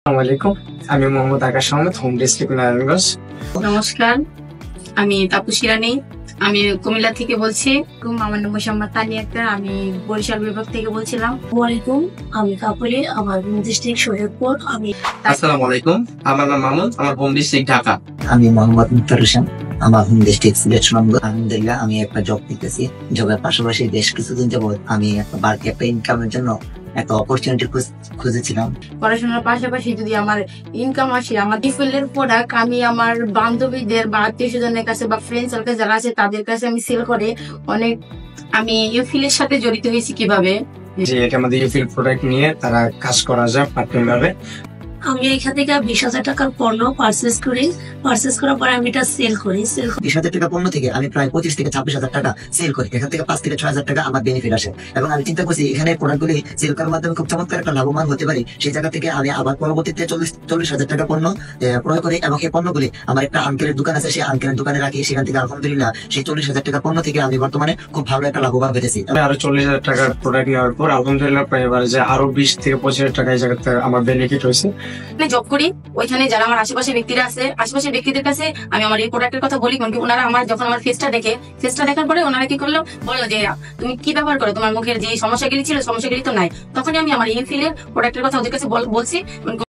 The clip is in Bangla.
আসসালামু আলাইকুম। আমি মোহাম্মদ আকাশ আহমেদ, হোম ডিস্ট্রিক্ট নারায়ণগঞ্জ। নমস্কার, আমি তাপসী রানী। আমি কুমিল্লা থেকে বলছি। আমার নাম মোসাম্মদ তানি আক্তার। আমি বরিশাল বিভাগ থেকে বলছিলাম। ওয়ালাইকুম, আমি কাপুরি, আমার ডিস্ট্রিক্ট শরীয়তপুর। আমি আসসালামু আলাইকুম, আমার নাম মামুন, আমার হোম ডিস্ট্রিক্ট ঢাকা। আমি মোহাম্মদ মুক্তার হোসেন, আমার হোম ডিস্ট্রিক্ট সিলেট সুনামগঞ্জ। আলহামদুলিল্লাহ আমি একটা জব করতেছি। জবের পাশাপাশি বেশ কিছুদিন যাবত আমি একটা বাড়তি একটা ইনকামের জন্য একটা অপরচুনিটি খুঁজেছিলাম। পড়াশোনার পাশাপাশি যদি আমার ইনকাম আসে, আমার ডিফেন্ডের প্রোডাক্ট আমি আমার বান্ধবীদের বা আত্মীয় স্বজনের কাছে বা ফ্রেন্ড সার্কেল যারা আছে তাদের কাছে আমি সেল করে অনেক। আমি ইউফিলের সাথে জড়িত হয়েছি কিভাবে, যে এটা আমাদের ইউফিল প্রোডাক্ট নিয়ে তারা কাজ করা যায় পার্ট টাইম ভাবে। আমি এখান থেকে 20,000 টাকার পণ্য পার্চেস করি। পার্চেস করার পরে আমি এটা সেল করি। 20,000 টাকা পণ্য থেকে আমি প্রায় 25 থেকে 26,000 টাকা সেল করি। এখান থেকে 5 থেকে 6,000 টাকা আমার বেনিফিট আসে এবং আমি চিন্তা করছি এখানে প্রোডাক্টগুলি সেল করার মাধ্যমে খুব চমৎকার একটা লাভবান হতে পারি। সেই জায়গা থেকে আমি আবার পরবর্তীতে 40,000 টাকা পণ্য ক্রয় করি এবং এই পণ্যগুলি আমার একটা আঙ্কেলের দোকান আছে, সেই আঙ্কেলের দোকানে রাখি। সেখান থেকে আলহামদুলিল্লাহ সেই 40,000 টাকা পণ্য থেকে আমি বর্তমানে খুব ভালো একটা লাভবান পেতেছি। আমি আরো 40,000 টাকার প্রোডাক্ট নেওয়ার পর আলহামদুলিল্লাহ প্রায় এবার যে আরো 20 থেকে 25,000 টাকা এই জায়গাতে আমার বেনিফিট হয়েছে। জব করি। ওইখানে যারা আমার আশেপাশে ব্যক্তিরা আছে, আশেপাশের ব্যক্তিদের কাছে আমি আমার এই প্রোডাক্টের কথা বলি, কারণ কি ওনারা আমার যখন আমার ফেসটা দেখে, ফেসটা দেখার পরে ওনারা কি করলো, বললো যে তুমি কি ব্যবহার করো, তোমার মুখের যে সমস্যাগুলি ছিল সমস্যাগুলি তো নাই। তখনই আমি আমার এই ফিলের প্রোডাক্টের কথা ওদের কাছে বলছি।